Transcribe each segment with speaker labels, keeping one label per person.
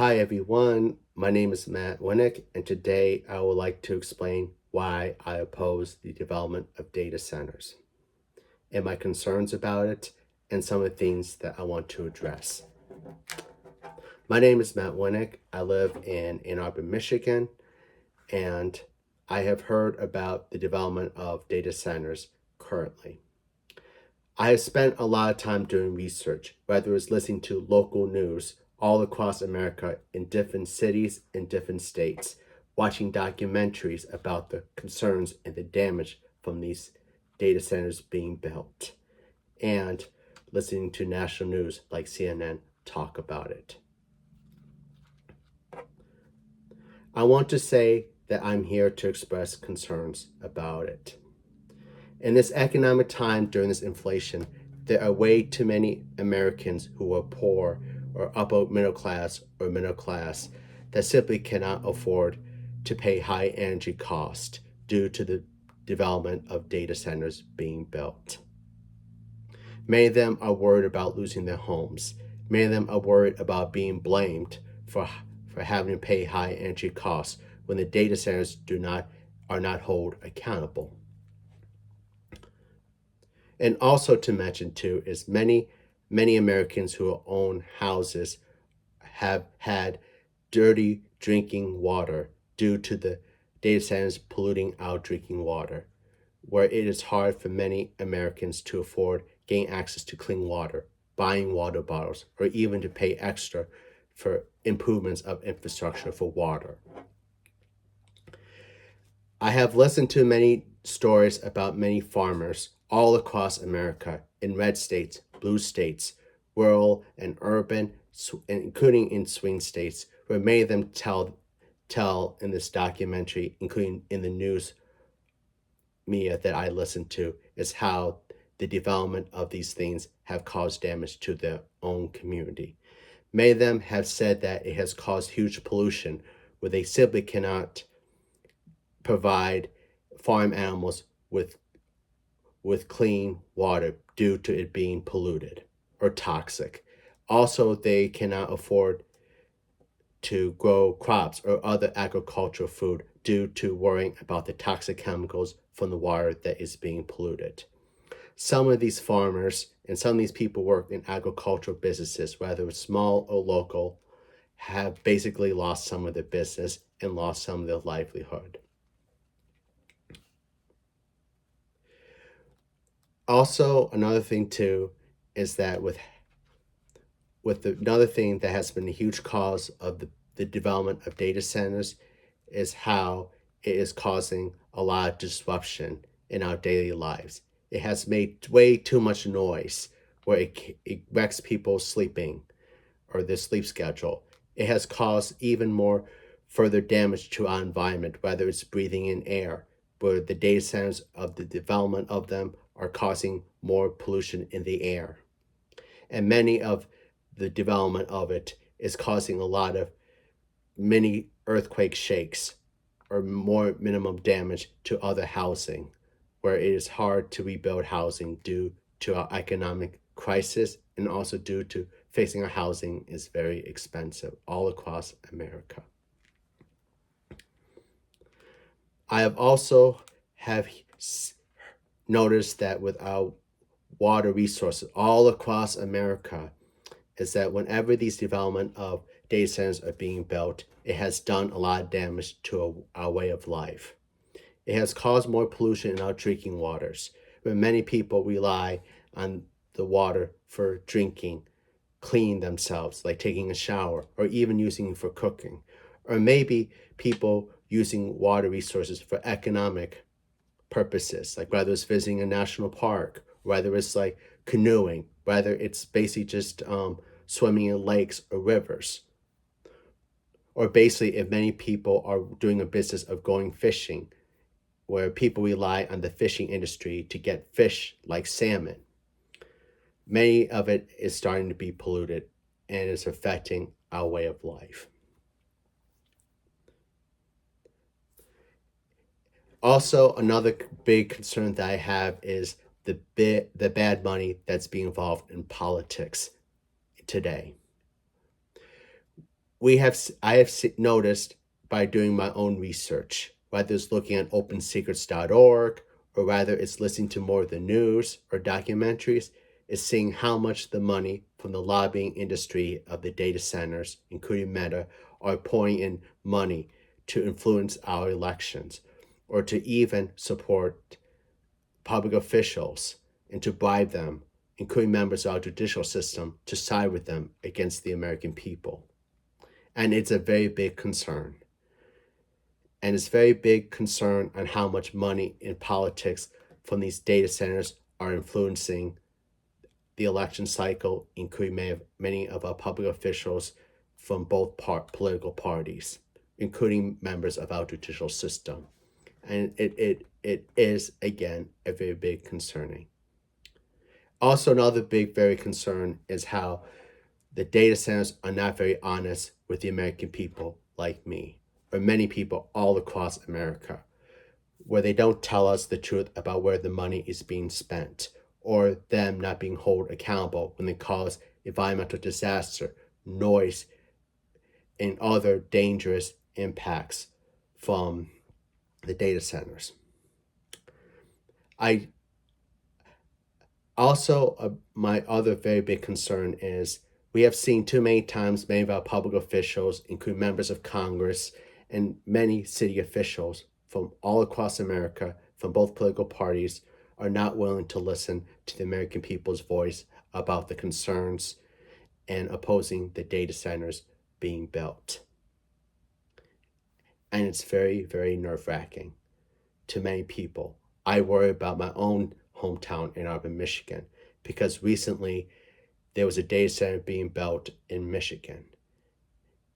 Speaker 1: Hi everyone, my name is Matt Winnick, and today I would like to explain why I oppose the development of data centers and my concerns about it and some of the things that I want to address. My name is Matt Winnick. I live in Ann Arbor, Michigan, and I have heard about the development of data centers currently. I have spent a lot of time doing research, whether it's listening to local news all across America in different cities in different states, watching documentaries about the concerns and the damage from these data centers being built, and listening to national news like CNN talk about it. I want to say that I'm here to express concerns about it. In this economic time during this inflation, there are way too many Americans who are poor or upper middle class or middle class that simply cannot afford to pay high energy costs due to the development of data centers being built. Many of them are worried about losing their homes. Many of them are worried about being blamed for having to pay high energy costs when the data centers are not held accountable. And also to mention too is many Americans who own houses have had dirty drinking water due to the data centers polluting our drinking water, where it is hard for many Americans to afford getting access to clean water, buying water bottles, or even to pay extra for improvements of infrastructure for water. I have listened to many stories about many farmers all across America in red states, blue states, rural and urban, including in swing states, where many of them tell in this documentary, including in the news media that I listen to, is how the development of these things have caused damage to their own community. Many of them have said that it has caused huge pollution where they simply cannot provide farm animals with clean water due to it being polluted or toxic. Also, they cannot afford to grow crops or other agricultural food due to worrying about the toxic chemicals from the water that is being polluted. Some of these farmers and some of these people work in agricultural businesses, whether it's small or local, have basically lost some of their business and lost some of their livelihood. Also, another thing too is that another thing that has been a huge cause of the development of data centers is how it is causing a lot of disruption in our daily lives. It has made way too much noise where it wrecks people sleeping or their sleep schedule. It has caused even more further damage to our environment, whether it's breathing in air, where the data centers of the development of them are causing more pollution in the air. And many of the development of it is causing a lot of mini earthquake shakes or more minimum damage to other housing, where it is hard to rebuild housing due to our economic crisis and also due to fixing our housing is very expensive all across America. I have also have noticed that with our water resources all across America is that whenever these development of data centers are being built, it has done a lot of damage to our way of life. It has caused more pollution in our drinking waters, where many people rely on the water for drinking, cleaning themselves, like taking a shower, or even using it for cooking. Or maybe people using water resources for economic purposes, like whether it's visiting a national park, whether it's like canoeing, whether it's basically just swimming in lakes or rivers. Or basically, if many people are doing a business of going fishing, where people rely on the fishing industry to get fish like salmon, many of it is starting to be polluted and is affecting our way of life. Also, another big concern that I have is the bad money that's being involved in politics today. I have noticed by doing my own research, whether it's looking at opensecrets.org or whether it's listening to more of the news or documentaries, is seeing how much the money from the lobbying industry of the data centers, including Meta, are pouring in money to influence our elections or to even support public officials and to bribe them, including members of our judicial system, to side with them against the American people. And it's a very big concern. And it's a very big concern on how much money in politics from these data centers are influencing the election cycle, including many of our public officials from both political parties, including members of our judicial system. And it is, again, a very big concerning. Also, another big, very concern is how the data centers are not very honest with the American people like me, or many people all across America, where they don't tell us the truth about where the money is being spent, or them not being held accountable when they cause environmental disaster, noise, and other dangerous impacts from the data centers. I also, my other very big concern is we have seen too many times many of our public officials, including members of Congress and many city officials from all across America, from both political parties, are not willing to listen to the American people's voice about the concerns and opposing the data centers being built. And it's very, very nerve wracking to many people. I worry about my own hometown in Auburn, Michigan, because recently there was a data center being built in Michigan.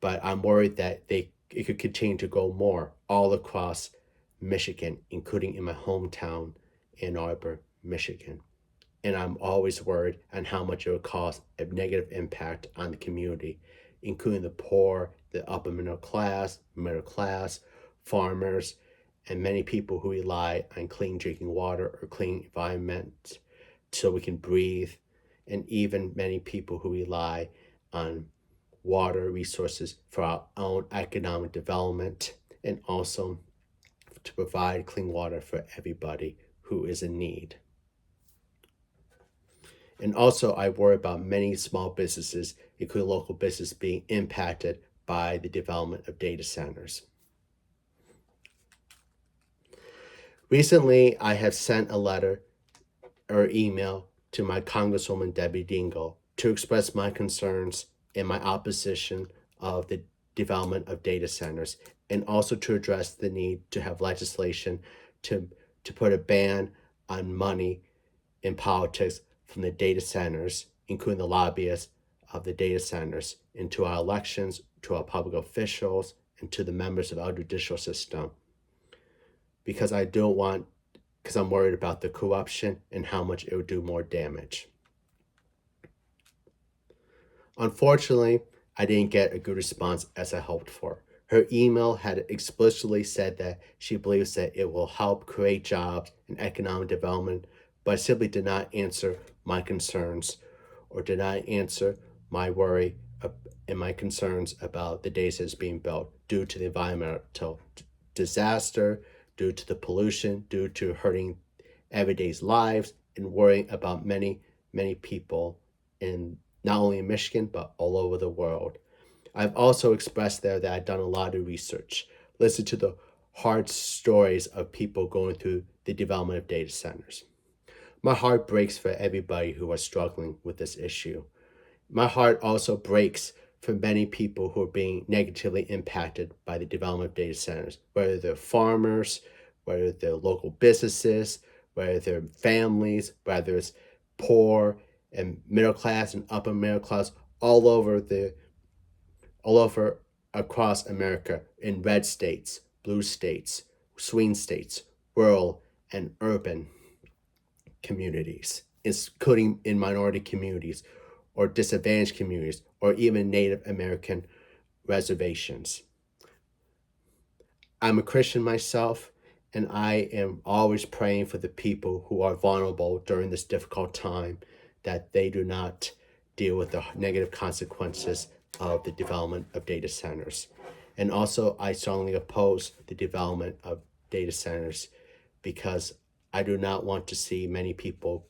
Speaker 1: But I'm worried that it could continue to go more all across Michigan, including in my hometown, Ann Arbor, Michigan. And I'm always worried on how much it would cause a negative impact on the community, including the poor, the upper middle class, farmers, and many people who rely on clean drinking water or clean environment so we can breathe, and even many people who rely on water resources for our own economic development and also to provide clean water for everybody who is in need. And also, I worry about many small businesses, including local business, being impacted by the development of data centers. Recently, I have sent a letter or email to my Congresswoman Debbie Dingell to express my concerns and my opposition of the development of data centers, and also to address the need to have legislation to put a ban on money in politics from the data centers, including the lobbyists of the data centers, into our elections, to our public officials, and to the members of our judicial system. Because I'm worried about the corruption and how much it would do more damage. Unfortunately, I didn't get a good response as I hoped for. Her email had explicitly said that she believes that it will help create jobs and economic development, but simply did not answer my concerns or did not answer my worry and my concerns about the data centers being built due to the environmental disaster, due to the pollution, due to hurting everyday's lives, and worrying about many, many people in not only in Michigan, but all over the world. I've also expressed there that I've done a lot of research, listened to the hard stories of people going through the development of data centers. My heart breaks for everybody who are struggling with this issue. My heart also breaks for many people who are being negatively impacted by the development of data centers, whether they're farmers, whether they're local businesses, whether they're families, whether it's poor and middle class and upper middle class, all over across America, in red states, blue states, swing states, rural and urban communities, including in minority communities or disadvantaged communities or even Native American reservations. I'm a Christian myself, and I am always praying for the people who are vulnerable during this difficult time, that they do not deal with the negative consequences of the development of data centers. And also, I strongly oppose the development of data centers because I do not want to see many people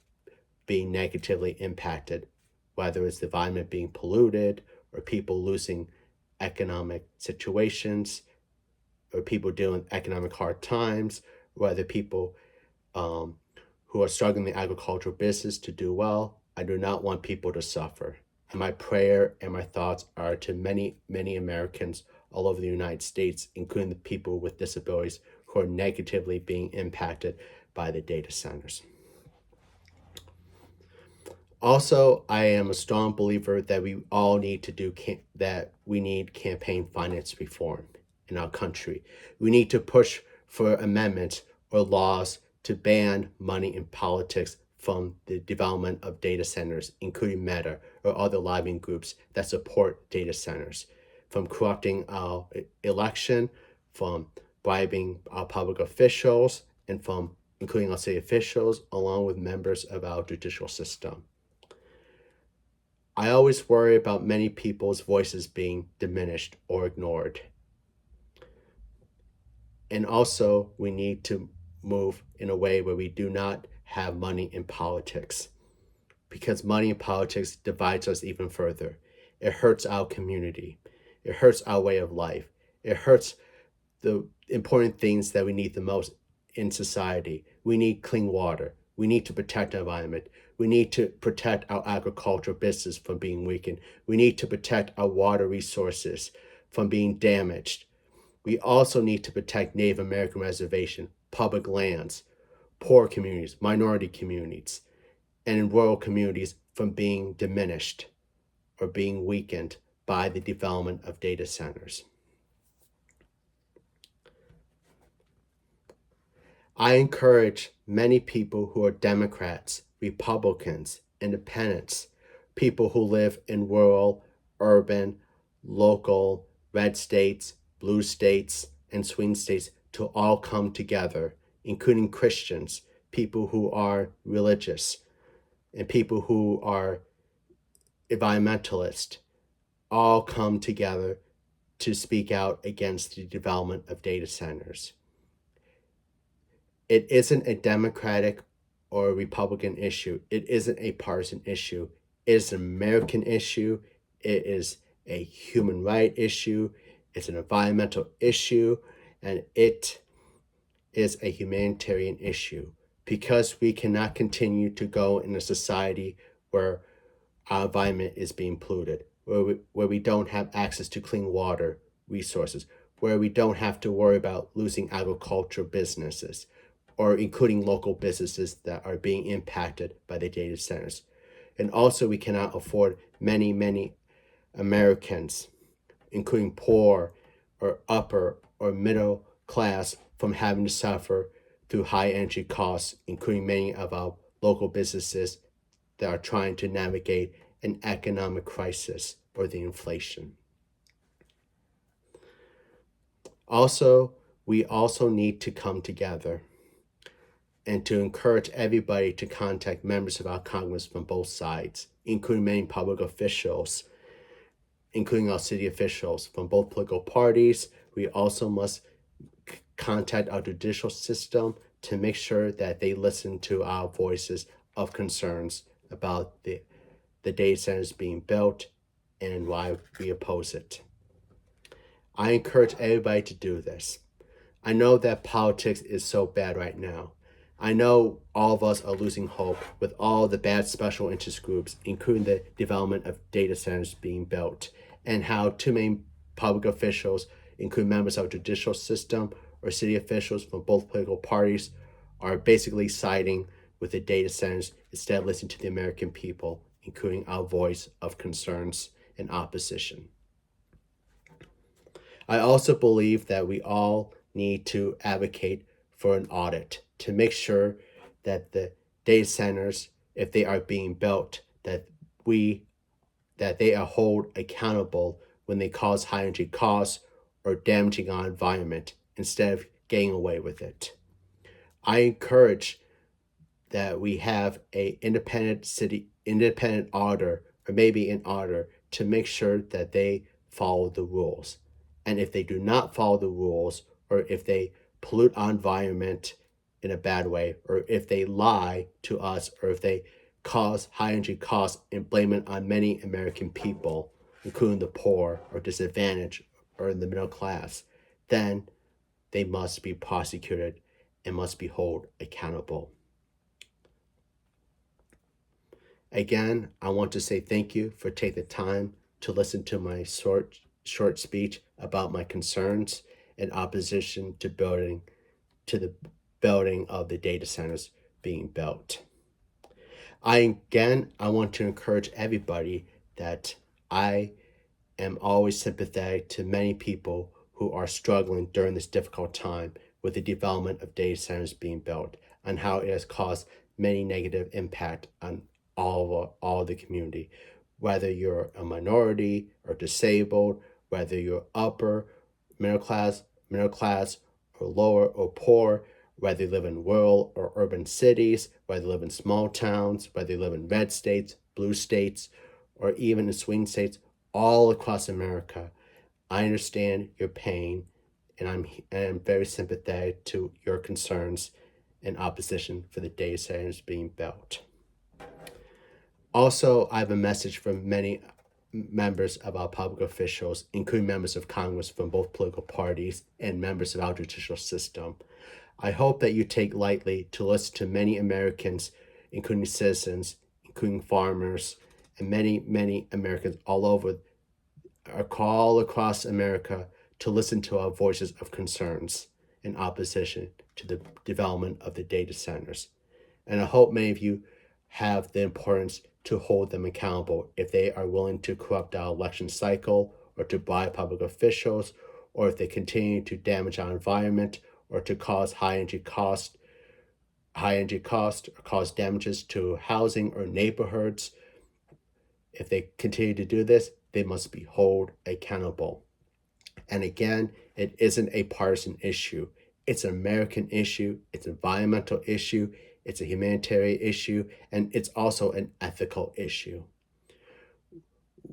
Speaker 1: being negatively impacted, whether it's the environment being polluted or people losing economic situations or people dealing with economic hard times, whether people um, who are struggling in the agricultural business to do well. I do not want people to suffer. And my prayer and my thoughts are to many, many Americans all over the United States, including the people with disabilities who are negatively being impacted by the data centers. Also, I am a strong believer that we all need to that we need campaign finance reform in our country. We need to push for amendments or laws to ban money in politics from the development of data centers, including Meta or other lobbying groups that support data centers, from corrupting our election, from bribing our public officials, and from including our city officials, along with members of our judicial system. I always worry about many people's voices being diminished or ignored. And also, we need to move in a way where we do not have money in politics because money in politics divides us even further. It hurts our community, it hurts our way of life, it hurts the important things that we need the most in society. We need clean water. We need to protect our environment. We need to protect our agricultural business from being weakened. We need to protect our water resources from being damaged. We also need to protect Native American reservation, public lands, poor communities, minority communities, and in rural communities from being diminished or being weakened by the development of data centers. I encourage many people who are Democrats, Republicans, Independents, people who live in rural, urban, local, red states, blue states, and swing states to all come together, including Christians, people who are religious, and people who are environmentalists, all come together to speak out against the development of data centers. It isn't a Democratic or a Republican issue. It isn't a partisan issue. It is an American issue. It is a human right issue. It's an environmental issue. And it is a humanitarian issue because we cannot continue to go in a society where our environment is being polluted, where we don't have access to clean water resources, where we don't have to worry about losing agricultural businesses, or including local businesses that are being impacted by the data centers. And also, we cannot afford many, many Americans, including poor or upper or middle class, from having to suffer through high energy costs, including many of our local businesses that are trying to navigate an economic crisis or the inflation. Also, we also need to come together and to encourage everybody to contact members of our Congress from both sides, including many public officials, including our city officials from both political parties. We also must contact our judicial system to make sure that they listen to our voices of concerns about the data centers being built and why we oppose it. I encourage everybody to do this. I know that politics is so bad right now. I know all of us are losing hope with all the bad special interest groups, including the development of data centers being built, and how too many public officials, including members of the judicial system or city officials from both political parties, are basically siding with the data centers instead of listening to the American people, including our voice of concerns and opposition. I also believe that we all need to advocate for an audit to make sure that the data centers, if they are being built, that they are held accountable when they cause high energy costs or damaging our environment instead of getting away with it. I encourage that we have a independent auditor or maybe an auditor to make sure that they follow the rules. And if they do not follow the rules, or if they pollute our environment in a bad way, or if they lie to us, or if they cause high energy costs and blame it on many American people, including the poor or disadvantaged or in the middle class, then they must be prosecuted and must be held accountable. Again, I want to say thank you for taking the time to listen to my short speech about my concerns in opposition to the building of the data centers being built. I want to encourage everybody that I am always sympathetic to many people who are struggling during this difficult time with the development of data centers being built and how it has caused many negative impact on all the community, whether you're a minority or disabled, whether you're upper middle class or lower or poor, whether you live in rural or urban cities, whether you live in small towns, whether you live in red states, blue states, or even in swing states, all across America. I understand your pain, and I'm very sympathetic to your concerns in opposition for the data centers being built. Also, I have a message from many members of our public officials, including members of Congress from both political parties and members of our judicial system. I hope that you take lightly to listen to many Americans, including citizens, including farmers, and many Americans all across America to listen to our voices of concerns in opposition to the development of the data centers. And I hope many of you have the importance to hold them accountable if they are willing to corrupt our election cycle or to bribe public officials, or if they continue to damage our environment or to cause high energy cost or cause damages to housing or neighborhoods. If they continue to do this, they must be held accountable. And again, it isn't a partisan issue. It's an American issue, it's an environmental issue, it's a humanitarian issue, and it's also an ethical issue.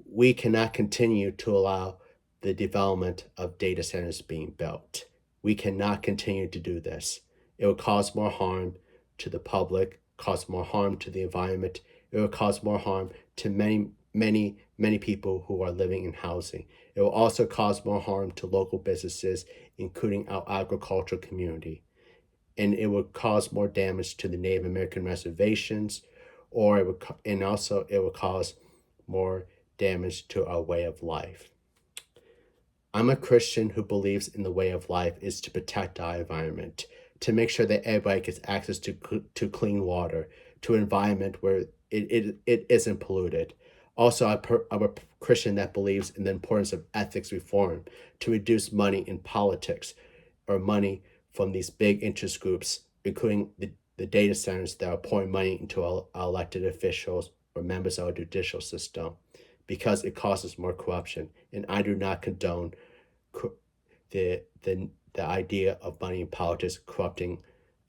Speaker 1: We cannot continue to allow the development of data centers being built. We cannot continue to do this. It will cause more harm to the public, cause more harm to the environment. It will cause more harm to many people who are living in housing. It will also cause more harm to local businesses, including our agricultural community. And it will cause more damage to the Native American reservations, it will cause more damage to our way of life. I'm a Christian who believes in the way of life is to protect our environment, to make sure that everybody gets access to clean water, to an environment where it isn't polluted. Also, I'm a Christian that believes in the importance of ethics reform to reduce money in politics or money from these big interest groups, including the data centers that are pouring money into our elected officials or members of our judicial system, because it causes more corruption. And I do not condone the idea of money in politics corrupting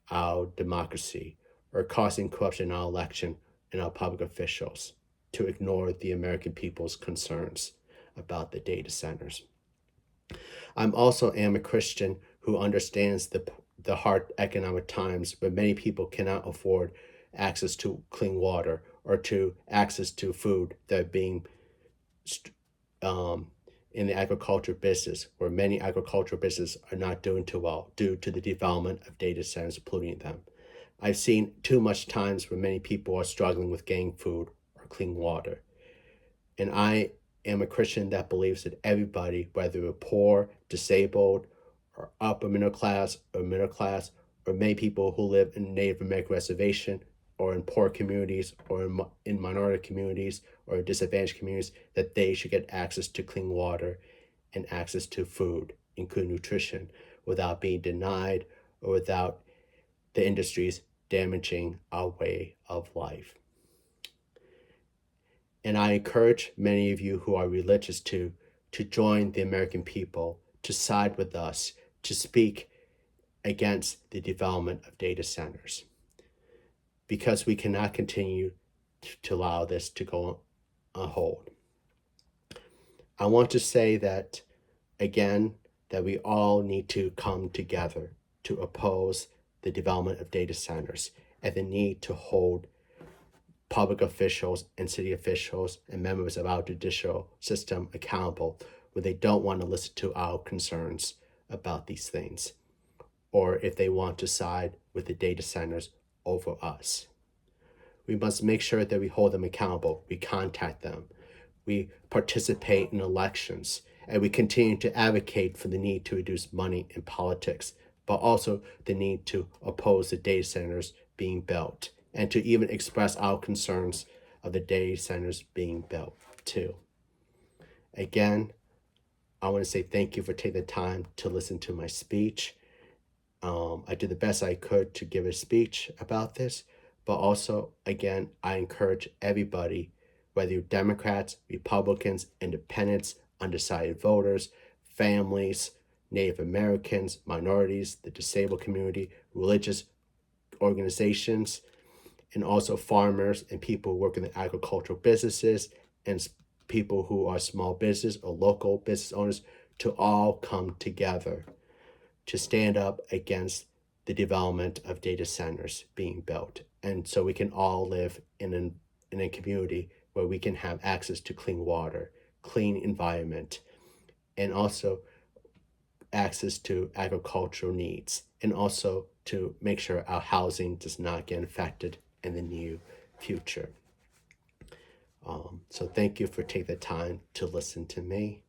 Speaker 1: our democracy or causing corruption in our election and our public officials to ignore the American people's concerns about the data centers. I'm also a Christian who understands the hard economic times where many people cannot afford access to clean water or to access to food that are being in the agriculture business, where many agricultural businesses are not doing too well due to the development of data centers polluting them. I've seen too much times where many people are struggling with getting food or clean water. And I am a Christian that believes that everybody, whether you're poor, disabled, or upper middle class, or many people who live in Native American reservation, or in poor communities, or in minority communities, or in disadvantaged communities, that they should get access to clean water and access to food, including nutrition, without being denied or without the industries damaging our way of life. And I encourage many of you who are religious to join the American people, to side with us, to speak against the development of data centers, because we cannot continue to allow this to go on hold. I want to say that again, that we all need to come together to oppose the development of data centers and the need to hold public officials and city officials and members of our judicial system accountable when they don't want to listen to our concerns about these things, or if they want to side with the data centers over us. We must make sure that we hold them accountable. We contact them. We participate in elections. And we continue to advocate for the need to reduce money in politics, but also the need to oppose the data centers being built and to even express our concerns of the data centers being built too. Again, I want to say thank you for taking the time to listen to my speech. I did the best I could to give a speech about this, but also, again, I encourage everybody, whether you're Democrats, Republicans, independents, undecided voters, families, Native Americans, minorities, the disabled community, religious organizations, and also farmers and people who work in the agricultural businesses and people who are small business or local business owners to all come together to stand up against the development of data centers being built. And so we can all live in a community where we can have access to clean water, clean environment, and also access to agricultural needs, and also to make sure our housing does not get affected in the near future. So thank you for taking the time to listen to me.